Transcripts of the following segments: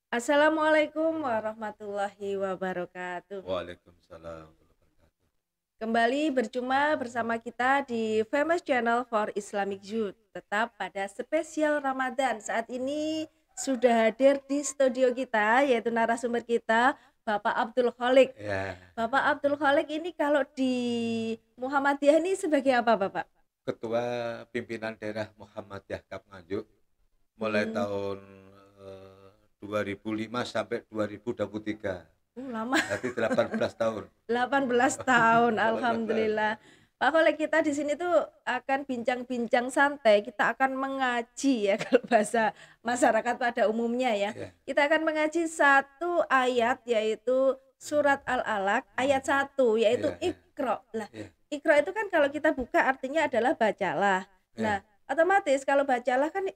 Assalamualaikum warahmatullahi wabarakatuh. Waalaikumsalam warahmatullahi wabarakatuh. Kembali berjumpa bersama kita di Famous Channel for Islamic Youth. Tetap pada spesial Ramadan. Saat ini sudah hadir di studio kita, yaitu narasumber kita, Bapak Abdul Kholik. Ya, Bapak Abdul Kholik ini kalau di Muhammadiyah ini sebagai apa, Bapak? Ketua Pimpinan Daerah Muhammadiyah Kap Nganjuk mulai Hmm, tahun 2005 sampai 2023. lama. Berarti 18 tahun. 18 tahun, 18 tahun. alhamdulillah. Pak Kolek, kita di sini tuh akan bincang-bincang santai. Kita akan mengaji ya kalau bahasa masyarakat pada umumnya ya. Ya, Kita akan mengaji satu ayat yaitu surat Al-Alaq ayat 1 yaitu ya, ya, Iqra. Lah, ya, Iqra itu kan kalau kita buka artinya adalah bacalah. ya, Nah, otomatis kalau bacalah kan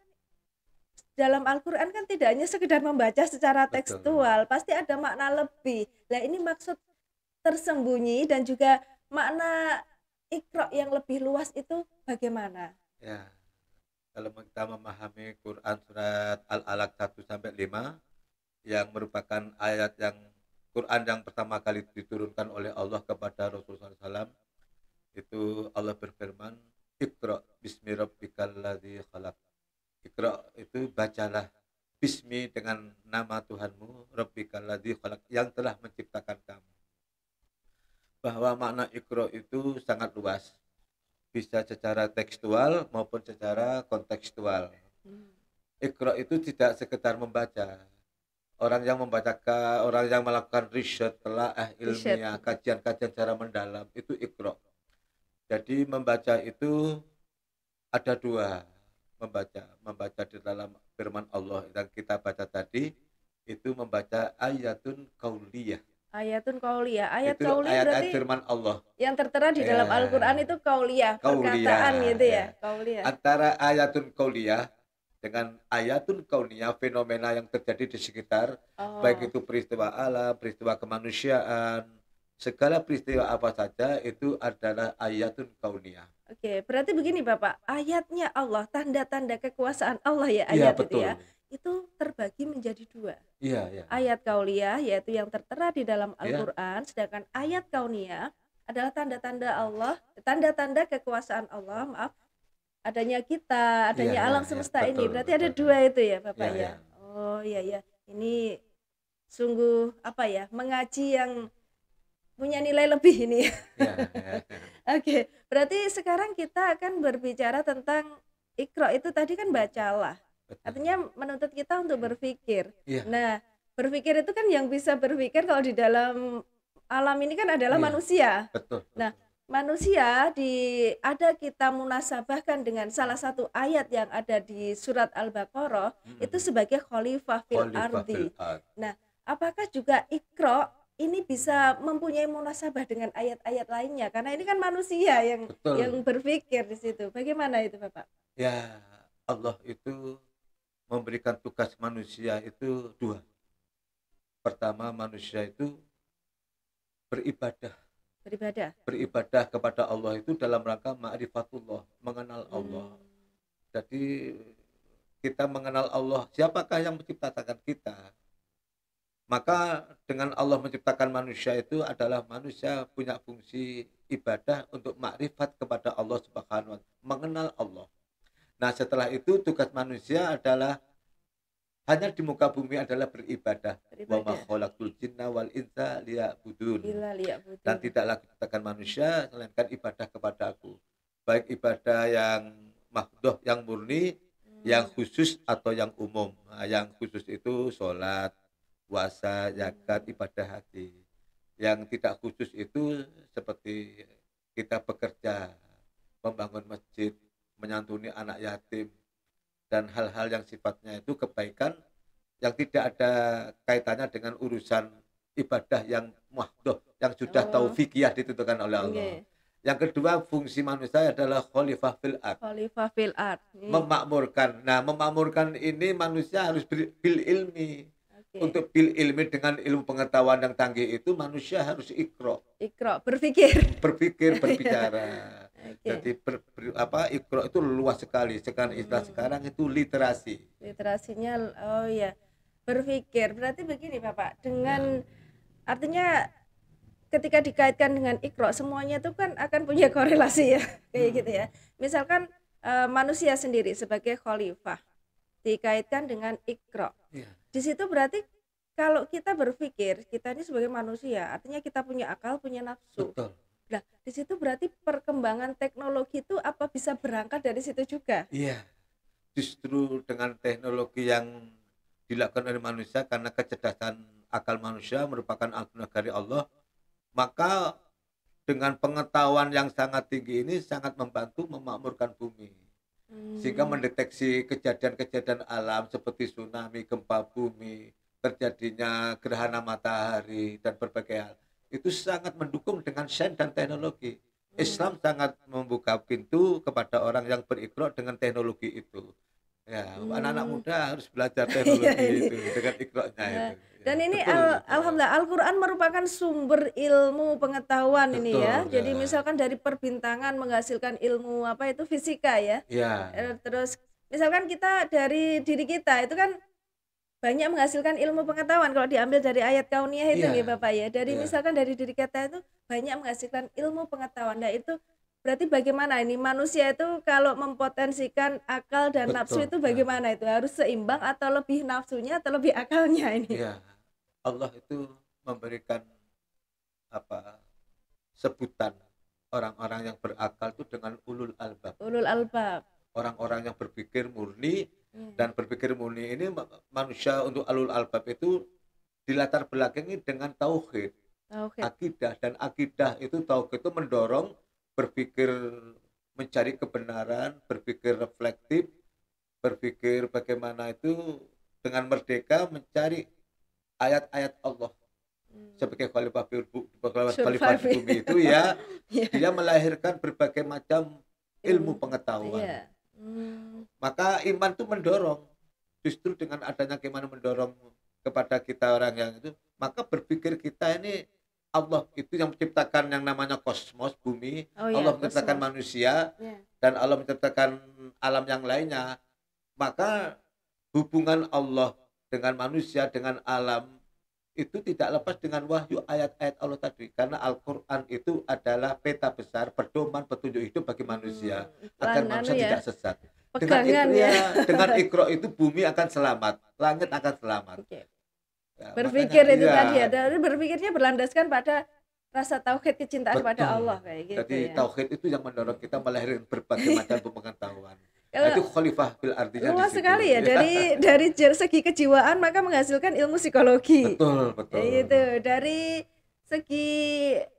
dalam Al-Quran kan tidak hanya sekedar membaca secara betul. tekstual, pasti ada makna lebih. Nah, ini maksud tersembunyi dan juga makna Iqra yang lebih luas itu bagaimana? Ya, kalau kita memahami Quran surat Al-Alaq 1 sampai 5 yang merupakan ayat yang Quran yang pertama kali diturunkan oleh Allah kepada Rasulullah SAW, itu Allah berfirman, Iqra bismi rabbikal ladzi khalaq. Iqra itu bacalah bismi dengan nama Tuhanmu, rabbikal ladzi khalaq, yang telah menciptakan kamu. Bahwa makna Iqra itu sangat luas, bisa secara tekstual maupun secara kontekstual. Hmm. Iqra itu tidak sekedar membaca. Orang yang melakukan riset, telaah Riset. ilmiah, kajian-kajian secara mendalam, itu Iqra. Jadi membaca itu ada dua, membaca di dalam firman Allah yang kita baca tadi, itu membaca ayatun kauliyah, Ayatun qauliyah. Ayat itu qauliyah ayat-ayat berarti firman Allah. yang tertera di Ya, dalam Al-Quran itu qauliyah, perkataan kauliyah gitu ya. ya, qauliyah. Antara ayatun kauliyah dengan ayatun kauniyah, fenomena yang terjadi di sekitar, baik Oh, itu peristiwa alam, peristiwa kemanusiaan, segala peristiwa apa saja itu adalah ayatun kauniyah. oke. Berarti begini Bapak, ayatnya Allah, tanda-tanda kekuasaan Allah ya Iya, ayat itu betul. ya, itu terbagi menjadi dua. Iya, iya, iya. Ayat kauliyah yaitu yang tertera di dalam Ya, Al-Quran, sedangkan ayat kauniyah adalah tanda-tanda Allah, tanda-tanda kekuasaan Allah, maaf, adanya kita, iya, adanya iya, alam iya, semesta ini. betul, Berarti ada betul. dua itu ya Bapak Iya, ya. iya. Oh iya ya, ini sungguh apa ya, mengaji yang punya nilai lebih ini. Iya, iya, iya. Oke, berarti sekarang kita akan berbicara tentang Iqra itu tadi kan bacalah. Betul. Artinya menuntut kita untuk berpikir. Iya, Nah, berpikir itu kan yang bisa berpikir kalau di dalam alam ini kan adalah iya, manusia. betul, Nah, betul. manusia ada kita munasabahkan dengan salah satu ayat yang ada di surat Al-Baqarah itu Mm-mm. sebagai khalifah fil Khalifah fil ardi. ard. Nah, apakah juga Iqra ini bisa mempunyai munasabah dengan ayat-ayat lainnya karena ini kan manusia yang Betul. berpikir di situ. Bagaimana itu, Bapak? Ya, Allah itu memberikan tugas manusia itu dua. Pertama, manusia itu beribadah. Beribadah. Beribadah kepada Allah itu dalam rangka ma'rifatullah, mengenal Allah. Hmm. Jadi kita mengenal Allah, siapakah yang menciptakan kita? Maka dengan Allah menciptakan manusia itu adalah manusia punya fungsi ibadah untuk makrifat kepada Allah Subhanahu wa taala, mengenal Allah. Nah, setelah itu tugas manusia adalah hanya di muka bumi adalah beribadah. Wa ma Beribadah. khalaqtul jinna wal insa liya'budun. Ila Dan liya'budun. tidaklah diciptakan manusia melainkan ibadah kepada aku. Baik ibadah yang mahdoh, yang murni, yang Hmm. khusus atau yang umum. Nah, yang khusus itu sholat, puasa, zakat, Hmm. ibadah hati. Yang tidak khusus itu seperti kita bekerja, membangun masjid, menyantuni anak yatim, dan hal-hal yang sifatnya itu kebaikan yang tidak ada kaitannya dengan urusan ibadah yang mahdoh, yang sudah Oh, taufikiyah ditentukan oleh Allah. nggih. Yang kedua, fungsi manusia adalah khalifah fil ard, Khalifah fil ard. Nih. memakmurkan. Nah, memakmurkan ini manusia harus bil ilmi. Oke. Untuk bil ilmi dengan ilmu pengetahuan yang canggih itu manusia harus ikro, Iqra, berpikir. berpikir, Iya. berbicara. Oke. Jadi ikro itu luas sekali. Sekarang istilah Hmm. sekarang itu literasi. Literasinya oh ya. Berpikir. Berarti begini Bapak, Ya. dengan artinya ketika dikaitkan dengan Iqra semuanya itu kan akan punya korelasi ya kayak gitu ya. Misalkan manusia sendiri sebagai khalifah dikaitkan dengan Iqra. Iya, Di situ berarti kalau kita berpikir kita ini sebagai manusia, artinya kita punya akal, punya nafsu. betul. Nah, di situ berarti perkembangan teknologi itu apa bisa berangkat dari situ juga? Iya, justru dengan teknologi yang dilakukan oleh manusia karena kecerdasan akal manusia merupakan anugerah dari Allah, maka dengan pengetahuan yang sangat tinggi ini sangat membantu memakmurkan bumi. Sehingga Hmm. mendeteksi kejadian-kejadian alam seperti tsunami, gempa bumi, terjadinya gerhana matahari dan berbagai hal. Itu sangat mendukung dengan sains dan teknologi. Hmm. Islam sangat membuka pintu kepada orang yang berikrar dengan teknologi itu. Ya, anak-anak Hmm. muda harus belajar Iya teknologi ini. itu dengan ikrarnya itu. Ya, Dan ini betul itu. alhamdulillah Al-Qur'an merupakan sumber ilmu pengetahuan ini ya. Betul Jadi ya. misalkan dari perbintangan menghasilkan ilmu apa itu fisika ya. Ya, Terus misalkan kita dari diri kita itu kan banyak menghasilkan ilmu pengetahuan kalau diambil dari ayat kauniyah itu iya, nggih Bapak ya. Dari iya. misalkan dari diri kita itu banyak menghasilkan ilmu pengetahuan. Nah itu berarti bagaimana ini manusia itu kalau mempotensikan akal dan nafsu Betul. itu Ya. bagaimana itu? Harus seimbang atau lebih nafsunya atau lebih akalnya ini? Iya, Allah itu memberikan apa sebutan orang-orang yang berakal itu dengan ulul albab, Ulul albab. orang-orang yang berpikir murni. Hmm. Dan berpikir murni ini manusia untuk ulul albab itu dilatar belakangi dengan tauhid, Tauhid. akidah, dan akidah itu tauhid itu mendorong berpikir, mencari kebenaran, berpikir reflektif, berpikir bagaimana itu dengan merdeka mencari ayat-ayat Allah sebagai khalifah di Survive. bumi itu ya. Iya. Dia melahirkan berbagai macam ilmu Ilmu. pengetahuan. Iya. Hmm. Maka iman itu mendorong, justru dengan adanya keimanan mendorong kepada kita orang yang itu, maka berpikir kita ini Allah itu yang menciptakan yang namanya kosmos, bumi, Oh ya, Allah menciptakan kosmos. manusia, Ya. dan Allah menciptakan alam yang lainnya. Maka hubungan Allah dengan manusia, dengan alam, itu tidak lepas dengan wahyu ayat-ayat Allah tadi. Karena Al-Quran itu adalah peta besar, pedoman, petunjuk hidup bagi manusia, agar Iklan manusia ya, tidak sesat. Dengan pegangan ikro, ya. dengan ikro itu bumi akan selamat, langit akan selamat. Oke. Ya, Berpikir makanya itu iya, tadi ya, dari berpikirnya berlandaskan pada rasa tauhid kecintaan pada betul. Allah kayak gitu Jadi ya. tauhid itu yang mendorong kita melahirkan berbagai macam pengetahuan. Nah, Kalau itu khalifah fil artinya di luas situ. sekali ya dari segi kejiwaan maka menghasilkan ilmu psikologi. Betul, betul. Itu dari segi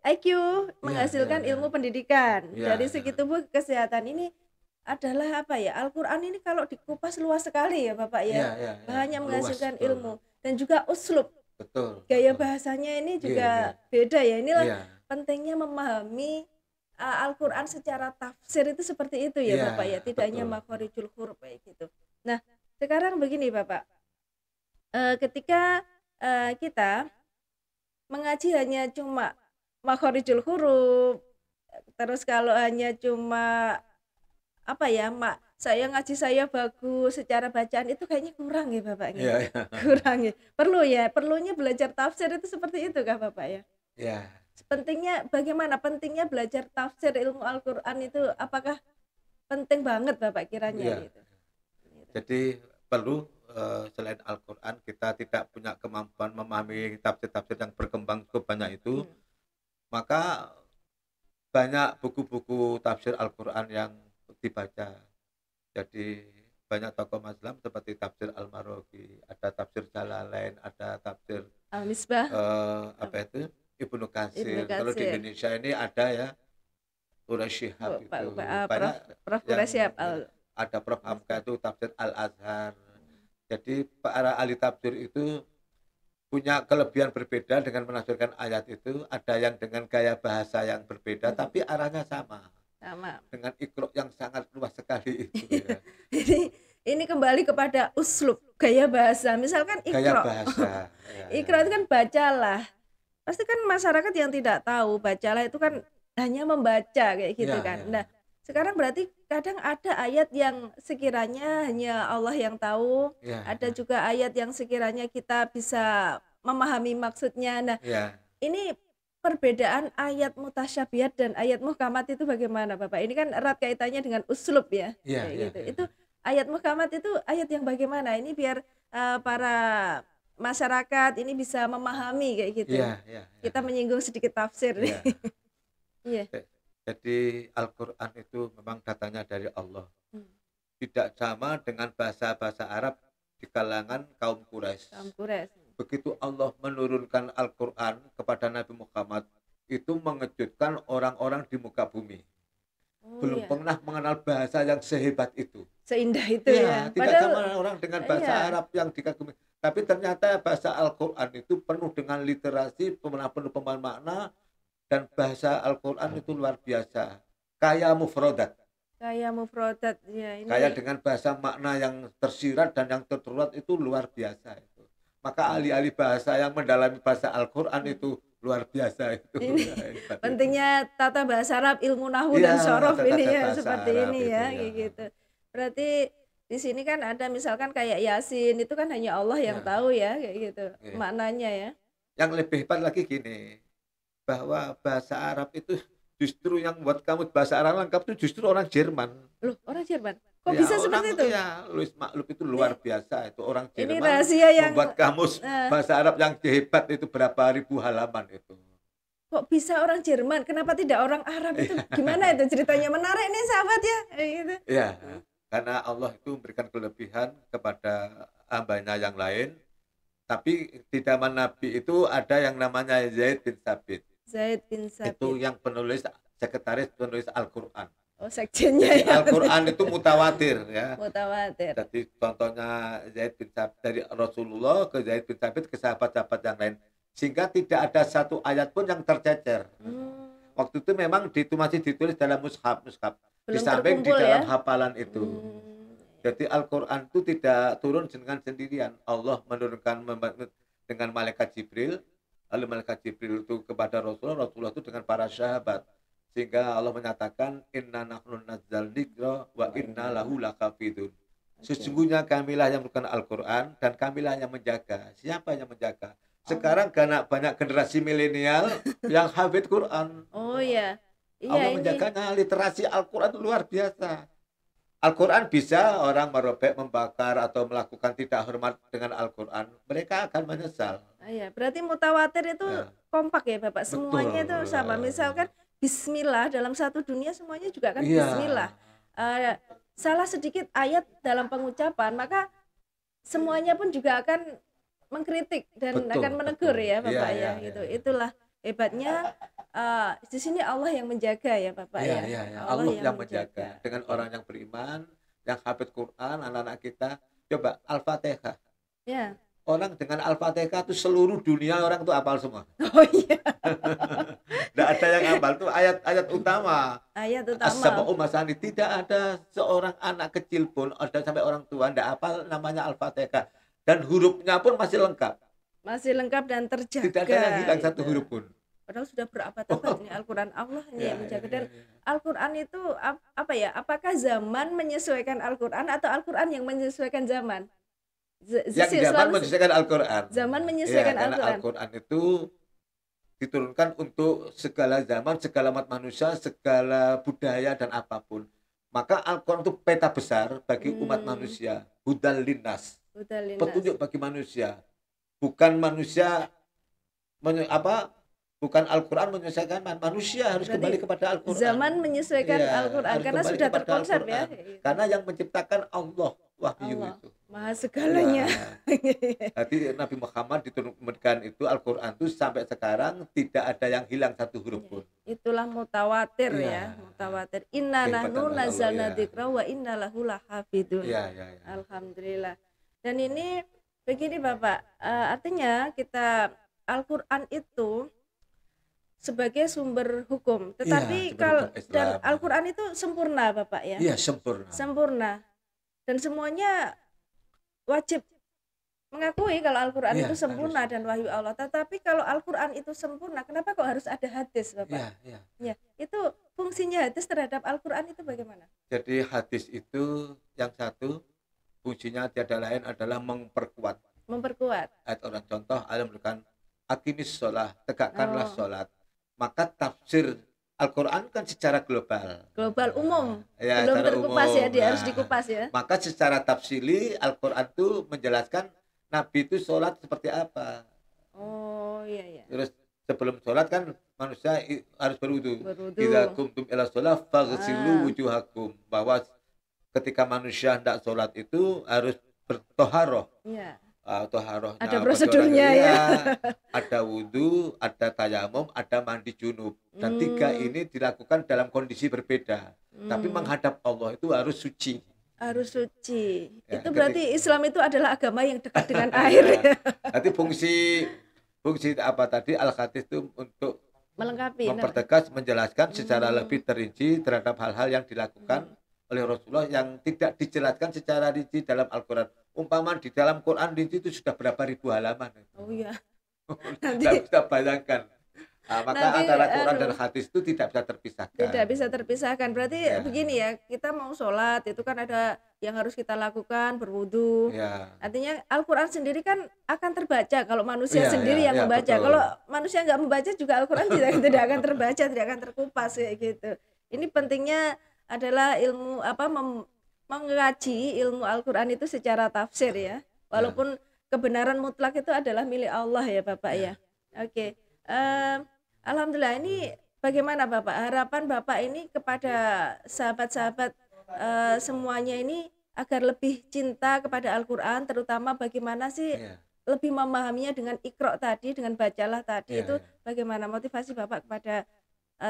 IQ Iya, menghasilkan iya, ilmu pendidikan. iya, Dari iya. segi tubuh kesehatan ini adalah apa ya? Al-Qur'an ini kalau dikupas luas sekali ya Bapak Iya, ya. iya, iya. Banyak Luas, menghasilkan betul. ilmu dan juga uslub. Betul. Gaya betul. bahasanya ini Iya, juga iya. beda ya. Inilah Iya. pentingnya memahami Al-Qur'an secara tafsir itu seperti itu ya Iya, Bapak ya. Tidak hanya betul. makhorijul huruf kayak gitu. Nah, sekarang begini Bapak. Ketika kita mengaji hanya cuma makhorijul huruf, terus kalau hanya cuma apa ya, saya ngaji saya bagus secara bacaan itu kayaknya kurang ya Bapak Iya, ya. iya. Kurang ya. Perlu ya, perlunya belajar tafsir itu seperti itu kah Bapak ya? Iya. Pentingnya bagaimana pentingnya belajar tafsir ilmu Al-Qur'an itu apakah penting banget Bapak kiranya Iya. gitu? Jadi perlu selain Al-Quran kita tidak punya kemampuan memahami tafsir-tafsir yang berkembang cukup banyak itu, maka banyak buku-buku tafsir Al-Quran yang dibaca. Jadi banyak tokoh Islam seperti tafsir Al-Marogi, ada tafsir Jalalain, ada tafsir Al-Misbah, apa itu Ibnu Ibnu Katsir. Kalau di Katsir. Indonesia ini ada ya Quraisy Shihab Pak itu Prof. banyak Prof. yang Quraisyab ada Prof Hamka itu tafsir Al-Azhar. Jadi para ahli tafsir itu punya kelebihan berbeda dengan menafsirkan ayat itu. Ada yang dengan gaya bahasa yang berbeda, tapi arahnya sama. sama. Dengan ikro yang sangat luas sekali itu ya. Ini kembali kepada uslub, gaya bahasa. Misalkan Gaya ikro. bahasa. Ikro itu kan bacalah. Pasti kan masyarakat yang tidak tahu bacalah itu kan hanya membaca kayak gitu Ya, kan. ya. Nah, sekarang berarti kadang ada ayat yang sekiranya hanya Allah yang tahu, Ya, ada ya, juga ayat yang sekiranya kita bisa memahami maksudnya. Nah, ya, ini perbedaan ayat mutasyabihat dan ayat muhkamat itu bagaimana, Bapak? Ini kan erat kaitannya dengan uslub ya, ya, kayak ya, gitu. Itu ya, ayat muhkamat itu ayat yang bagaimana? Ini biar para masyarakat ini bisa memahami kayak gitu. ya, ya, ya, Kita menyinggung sedikit tafsir nih. ya. Iya. Jadi Al-Quran itu memang datangnya dari Allah. Hmm. Tidak sama dengan bahasa-bahasa Arab di kalangan kaum Quraisy. Kaum Quraisy. Begitu Allah menurunkan Al-Quran kepada Nabi Muhammad, itu mengejutkan orang-orang di muka bumi. Oh Belum iya, pernah mengenal bahasa yang sehebat itu. seindah itu ya. Ya, tidak Padahal sama orang dengan bahasa iya, Arab yang dikagumi. Tapi ternyata bahasa Al-Quran itu penuh dengan literasi, penuh pemahaman makna, dan bahasa Al-Quran itu luar biasa. Kaya mufrodat. kayak mufrodat ya Kaya ini. dengan bahasa makna yang tersirat dan yang terturat itu luar biasa itu. Maka ahli-ahli bahasa yang mendalami bahasa Al-Quran itu luar biasa itu. Ini Hebat itu. pentingnya tata bahasa Arab, ilmu nahwu Iya, dan sorof tata ini ya, bahasa seperti Arab ini itu ya, ya. kayak gitu. Berarti di sini kan ada misalkan kayak Yasin, itu kan hanya Allah yang Ya, tahu ya, kayak gitu ya. maknanya ya. Yang lebih hebat lagi gini, bahwa bahasa Arab itu justru yang buat kamu bahasa Arab lengkap itu justru orang Jerman. Loh, orang Jerman. Kok Ya, bisa orang seperti itu? ya, Louis Maklub itu Ini luar biasa itu orang ini Jerman rahasia yang membuat kamus eh, bahasa Arab yang hebat itu berapa ribu halaman itu. kok bisa orang Jerman? Kenapa tidak orang Arab itu? Gimana itu ceritanya? Menarik nih sahabat ya, kayak gitu. Ya, karena Allah itu memberikan kelebihan kepada hambanya yang lain. Tapi di zaman Nabi itu ada yang namanya Zaid bin Sabit. Zaid bin Itu Sabit. yang sekretaris penulis Al-Quran. Oh, sekjennya Jadi ya. Al-Quran itu mutawatir ya. Mutawatir. Jadi contohnya Zaid bin Sabit dari Rasulullah ke Zaid bin Sabit ke sahabat-sahabat yang lain. Sehingga tidak ada satu ayat pun yang tercecer. Hmm, Waktu itu memang masih ditulis dalam mushaf. Di belum samping di terkumpul ya. dalam hafalan itu. Hmm, Jadi Al-Quran itu tidak turun dengan sendirian. Allah menurunkan dengan malaikat Jibril. Lalu malaikat Jibril itu kepada Rasulullah. Rasulullah itu dengan para sahabat. Sehingga Allah menyatakan inna nahnu nazzal dzikra wa inna lahu lakafidun. Sesungguhnya kamilah yang menurunkan Al-Quran dan kamilah yang menjaga. Siapa yang menjaga? Sekarang karena banyak generasi milenial yang hafid Quran. oh iya. Allah Iya ini. menjaganya. Literasi Al-Quran itu luar biasa. Al-Quran bisa orang merobek, membakar, atau melakukan tidak hormat dengan Al-Quran. Mereka akan menyesal. Ah, iya, berarti mutawatir itu Ya, kompak ya Bapak. Semuanya itu betul. sama. Misalkan Bismillah dalam satu dunia semuanya juga kan Iya, Bismillah. Salah sedikit ayat dalam pengucapan maka semuanya pun juga akan mengkritik dan betul, akan menegur betul. ya Iya, Bapak iya, ya iya. gitu. Itulah hebatnya di sini Allah yang menjaga ya Bapak Iya, ya. iya, iya. Allah Allah yang yang menjaga. menjaga. Dengan Oke. orang yang beriman, yang hafid Quran, anak-anak kita. Coba Al-Fatihah. Ya. Orang dengan Al-Fatihah itu seluruh dunia orang itu hafal semua. Oh iya, Tidak ada yang hafal. Itu ayat-ayat utama. ayat utama As-Sab'u Masani. Tidak ada seorang anak kecil pun, ada sampai orang tua, tidak hafal namanya Al-Fatihah. Dan hurufnya pun masih lengkap. masih lengkap dan terjaga. Tidak ada yang hilang satu itu. huruf pun. Padahal sudah berabad-abad ini Al-Quran Allah ini Ya, yang ya, menjaga. ya, Dan ya. Al-Quran itu apa ya? Apakah zaman menyesuaikan Al-Quran atau Al-Quran yang menyesuaikan zaman? Yang zaman menyesuaikan Al-Quran. Zaman Ya, menyesuaikan karena Al-Quran. Al-Quran itu diturunkan untuk segala zaman, segala umat manusia, segala budaya dan apapun. Maka Al-Quran itu peta besar bagi umat manusia. Hudal linnas. Udah lindas. Petunjuk bagi manusia. Bukan manusia bukan Al-Quran menyelesaikan manusia harus Berarti kembali kepada Al-Quran. Zaman menyesuaikan Iya, Al-Quran harus karena kembali sudah kepada terkonsep ya. Al-Quran. Karena yang menciptakan Allah wahyu Allah itu. Maha segalanya. Ya. Jadi Nabi Muhammad diturunkan itu Al-Quran itu sampai sekarang tidak ada yang hilang satu huruf pun. Itulah mutawatir Iya. ya, mutawatir. Inna Kehebatan nahnu Allah, nazzalna ya. dzikra wa inna lahu lahafidun. Iya, iya, iya. Alhamdulillah. Dan ini begini Bapak, artinya kita Al-Quran itu sebagai sumber hukum, tetapi sumber kalau hukum Islam. dan Al-Quran itu sempurna Bapak ya, Iya, sempurna. sempurna dan semuanya wajib mengakui kalau Al-Qur'an Iya, itu harus. sempurna dan wahyu Allah. Tetapi kalau Al-Qur'an itu sempurna, kenapa kok harus ada hadis, Bapak? Iya, iya. Ya, itu fungsinya hadis terhadap Al-Qur'an itu bagaimana? Jadi hadis itu yang satu fungsinya tiada lain adalah memperkuat Memperkuat. ayat orang. Contoh Allah memberikan akimis sholat, tegakkanlah Oh, sholat. Maka tafsir Al-Quran kan secara global. global umum. Ya, Belum secara terkupas ya, umum. dia harus Nah, dikupas ya. maka secara tafsili Al-Quran itu menjelaskan Nabi itu sholat seperti apa. Oh, iya iya. Terus sebelum sholat kan manusia harus berwudu. Berwudu. Idza kumtum ila sholat faghsilu Ah. wujuhakum. Bahwa ketika manusia hendak sholat itu harus bertoharoh. Iya. Toharohnya Ada apa prosedurnya toharohnya? ya. Ada wudu, ada tayamum, ada mandi junub. Dan tiga Hmm. ini dilakukan dalam kondisi berbeda. Tapi Hmm. menghadap Allah itu harus suci. Harus suci. Ya, Itu berarti Islam itu adalah agama yang dekat dengan air ya. Nanti fungsi apa tadi Al-Hadis itu untuk Melengkapi. Nah. mempertegas, menjelaskan secara Hmm. lebih terinci terhadap hal-hal yang dilakukan oleh Rasulullah yang tidak dijelaskan secara rinci dalam Al-Quran. Umpama di dalam Quran rinci itu sudah berapa ribu halaman. Oh iya. Tidak Nanti bisa bayangkan. Maka Nanti, antara Quran dan hadis itu tidak bisa terpisahkan. tidak bisa terpisahkan. Berarti Ya. begini ya, kita mau sholat itu kan ada yang harus kita lakukan, berwudu. Ya. Artinya Al-Quran sendiri kan akan terbaca kalau manusia Iya, sendiri iya, yang iya, membaca. betul. Kalau manusia nggak membaca juga Al-Quran tidak akan terbaca, tidak akan terkupas kayak gitu. Ini pentingnya adalah ilmu mengaji ilmu Al-Quran itu secara tafsir ya. Walaupun kebenaran mutlak itu adalah milik Allah ya Bapak ya. Oke. Alhamdulillah, ini bagaimana Bapak? Harapan Bapak ini kepada sahabat-sahabat semuanya ini agar lebih cinta kepada Al-Quran, terutama bagaimana sih Ya. lebih memahaminya dengan Iqra tadi, dengan bacalah tadi, Ya, itu ya. bagaimana motivasi Bapak kepada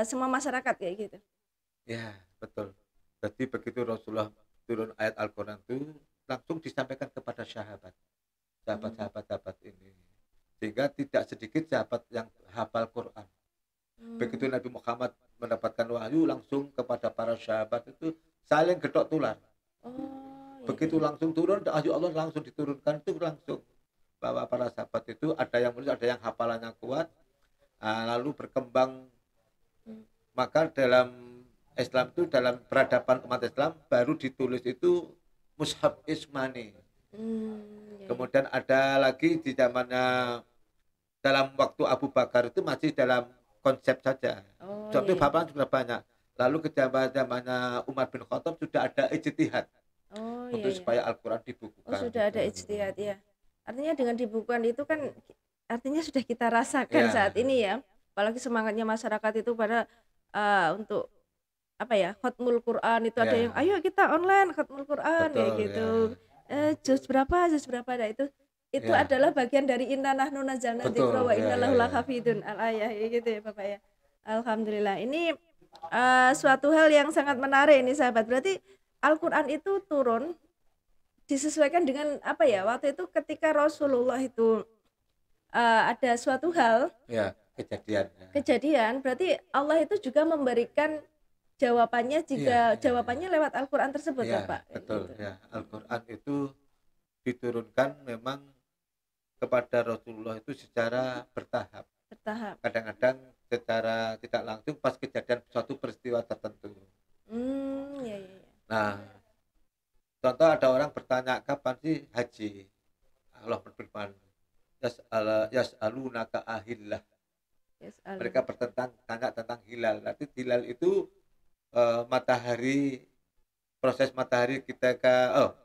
semua masyarakat kayak gitu? Ya, betul. Jadi begitu Rasulullah turun ayat Al-Quran itu langsung disampaikan kepada sahabat ini. Sehingga tidak sedikit sahabat yang hafal Quran. Begitu Nabi Muhammad mendapatkan wahyu langsung kepada para sahabat itu saling getok tular. Oh, iya. Begitu langsung turun wahyu Allah langsung diturunkan itu langsung bahwa para sahabat itu ada yang menulis, ada yang hafalannya kuat, lalu berkembang. Maka dalam Islam itu dalam peradaban umat Islam baru ditulis itu Mushaf Ismani. Iya. Kemudian ada lagi di zamannya dalam waktu Abu Bakar itu masih dalam konsep saja. Oh, Contoh iya. hafalan sudah banyak. Lalu ke zamannya Umar bin Khattab sudah ada ijtihad Oh, untuk iya. supaya Al-Quran dibukukan. Oh, sudah ada ijtihad ya. Artinya dengan dibukukan itu kan artinya sudah kita rasakan Ya. saat ini ya. Apalagi semangatnya masyarakat itu pada untuk apa ya, khatmul Quran itu ada Ya. yang ayo kita online khatmul Quran kayak Betul, gitu. ya. Juz berapa nah itu Ya. adalah bagian dari inna nahnu nazzalna Betul, dzikra wa ya, inna ya, lahu ya. lahafidun al-ayah gitu ya Bapak ya. Alhamdulillah. Ini suatu hal yang sangat menarik ini sahabat. Berarti Al-Quran itu turun disesuaikan dengan apa ya? Waktu itu ketika Rasulullah itu ada suatu hal Ya, kejadian, berarti Allah itu juga memberikan jawabannya jika Iya, iya, jawabannya lewat Al-Quran tersebut Ya, Bapak. betul. Gitu. Ya, Al-Quran itu diturunkan memang kepada Rasulullah itu secara bertahap. Bertahap. Kadang-kadang secara tidak langsung pas kejadian suatu peristiwa tertentu. Ya, ya, ya. Nah, contoh ada orang bertanya kapan sih haji? Allah berfirman, yas'alunaka ahillah. Yes, Mereka tanya tentang hilal. Nanti hilal itu matahari, proses matahari kita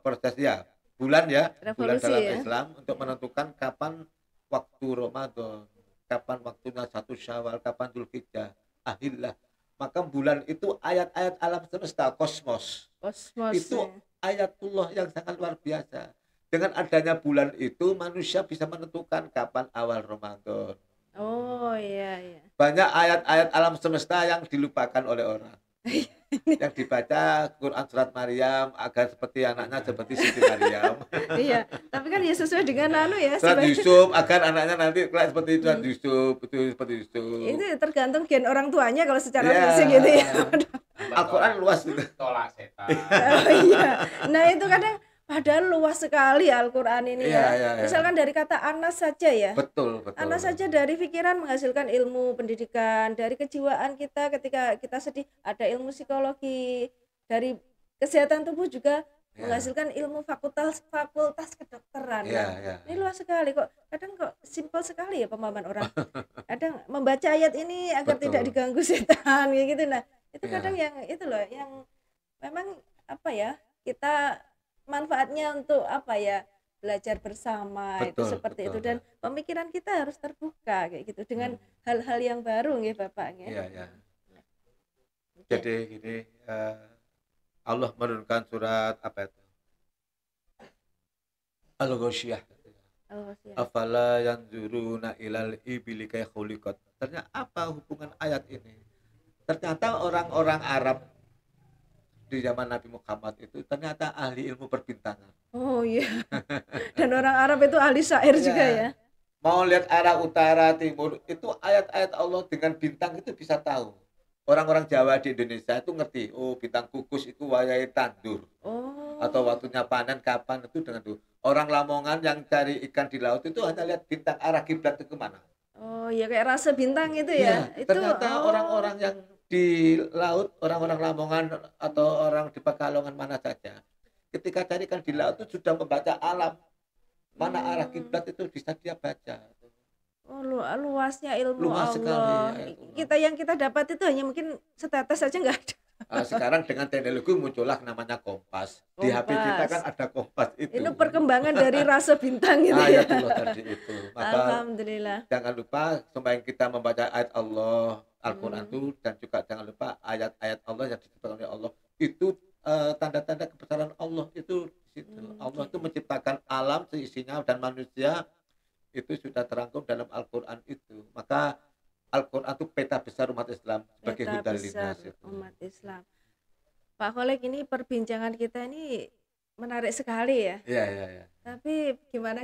proses ya bulan ya, bulan Revolusi dalam ya. Islam untuk menentukan kapan waktu Ramadan, kapan waktunya 1 Syawal, kapan Dzulhijjah, ahillah. Maka bulan itu ayat-ayat alam semesta, kosmos. Kosmos. Itu Ya. ayatullah yang sangat luar biasa. Dengan adanya bulan itu manusia bisa menentukan kapan awal Ramadan. Oh iya iya. Banyak ayat-ayat alam semesta yang dilupakan oleh orang. Yang dibaca Quran surat Maryam agar seperti anaknya seperti Siti Maryam. Iya, tapi kan ya sesuai dengan ya. Surat Yusuf agar anaknya nanti kelak seperti surat Yusuf, betul seperti Yusuf. Itu tergantung gen orang tuanya kalau secara Ya. fisik gitu ya. Al-Quran luas itu. Tolak setan. Oh, iya. Nah itu kadang Padahal luas sekali Al-Qur'an ini Iya, ya. iya, iya. Misalkan dari kata anas saja ya. Betul, betul. Anas saja dari pikiran menghasilkan ilmu pendidikan, dari kejiwaan kita ketika kita sedih ada ilmu psikologi, dari kesehatan tubuh juga Iya, menghasilkan ilmu fakultas fakultas kedokteran. iya, Nah, iya. ini luas sekali kok. Kadang kok simpel sekali ya pemahaman orang. Kadang membaca ayat ini agar tidak Betul. diganggu setan kayak gitu. Nah, itu kadang Iya, yang itu loh yang memang apa ya? Kita manfaatnya untuk apa ya? Belajar bersama itu betul, seperti itu betul, dan Mbak. pemikiran kita harus terbuka kayak gitu dengan Hmm, hal-hal yang baru nggih Bapak nggih. iya, iya. Oke. Jadi gini, Allah menurunkan surat apa itu? Al-Ghasyiyah. Al-Wasyah. Afala yanzuruna ilal ibili kaya khuliqat. Ternyata apa hubungan ayat ini? Ternyata orang-orang Arab di zaman Nabi Muhammad itu ternyata ahli ilmu perbintangan. Oh iya. Dan orang Arab itu ahli syair juga ya. Iya, mau lihat arah utara, timur, itu ayat-ayat Allah dengan bintang itu bisa tahu. Orang-orang Jawa di Indonesia itu ngerti, oh bintang kukus itu wayai tandur. Atau Oh. waktunya panen kapan itu dengan itu. Orang Lamongan yang cari ikan di laut itu hanya lihat bintang arah kiblat itu kemana. Oh ya kayak rasa bintang itu Iya, ya. Itu ternyata oh. orang-orang yang di laut, orang-orang Lamongan atau orang di Pekalongan mana saja, ketika cari ikan di laut itu sudah membaca alam, mana arah Hmm. kiblat itu bisa dia baca. Oh, luasnya ilmu Luas sekali Allah. ayat Allah. Kita yang kita dapat itu hanya mungkin setetes saja nggak ada. Sekarang dengan teknologi muncullah namanya Kompas. Di HP kita Kompas. kan ada Kompas Ini itu. perkembangan dari rasa bintang gitu ya. Ayatullah tadi itu. Maka Alhamdulillah. jangan lupa sembari kita membaca ayat Allah, Al-Quran Hmm. itu, dan juga jangan lupa ayat-ayat Allah yang diciptakan oleh Allah itu tanda-tanda kebesaran Allah itu di situ. Allah itu Gitu. menciptakan alam seisinya dan manusia itu sudah terangkum dalam Al-Quran itu. Maka Al-Quran itu peta besar umat Islam sebagai Peta hudal besar linnas itu. umat Islam. Pak Kholek, ini perbincangan kita ini menarik sekali ya. Iya, iya, iya. Tapi gimana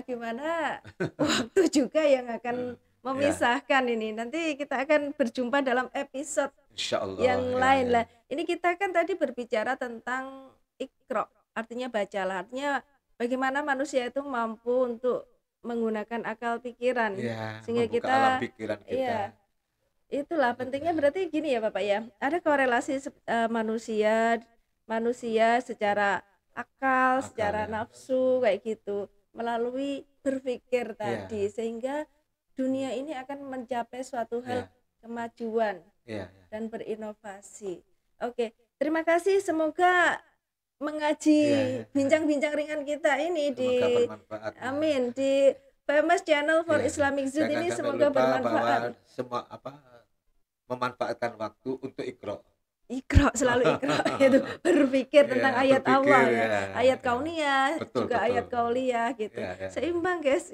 waktu juga yang akan Ya, memisahkan ini. Nanti kita akan berjumpa dalam episode insya Allah. yang Ya, lain ya. lah. Ini kita kan tadi berbicara tentang Iqra, artinya bacalah. Artinya bagaimana manusia itu mampu untuk menggunakan akal pikiran Ya, sehingga membuka alam kita pikiran kita. iya, itulah pentingnya berarti gini ya Bapak ya. Ada korelasi manusia secara akal, Akal secara ya. nafsu kayak gitu melalui berpikir Iya, tadi sehingga dunia ini akan mencapai suatu iya, hal kemajuan iya. dan berinovasi. Oke, terima kasih. Semoga mengaji Iya, iya. bincang-bincang ringan kita ini Semoga di bermanfaat. Ya. Amin di Famous Channel for Iya. Islamic Youth Jangan ini sampai semoga lupa bahwa bermanfaat. semua memanfaatkan waktu untuk Iqra. Iqra, selalu Iqra itu berpikir tentang Iya, ayat berpikir Allah ya. ya. Ayat Ya. kauniyah, Betul, juga betul. ayat kauliyah gitu. Iya, iya. Seimbang guys.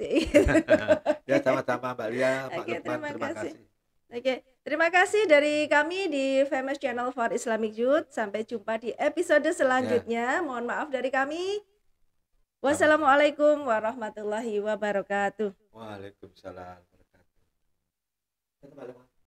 Ya, sama-sama Mbak Lia, Pak Oke, Lukman, terima terima kasih. kasih. Oke, terima kasih dari kami di Famous Channel for Islamic Youth. Sampai jumpa di episode selanjutnya. Mohon maaf dari kami. Wassalamualaikum warahmatullahi wabarakatuh. Waalaikumsalam warahmatullahi wabarakatuh.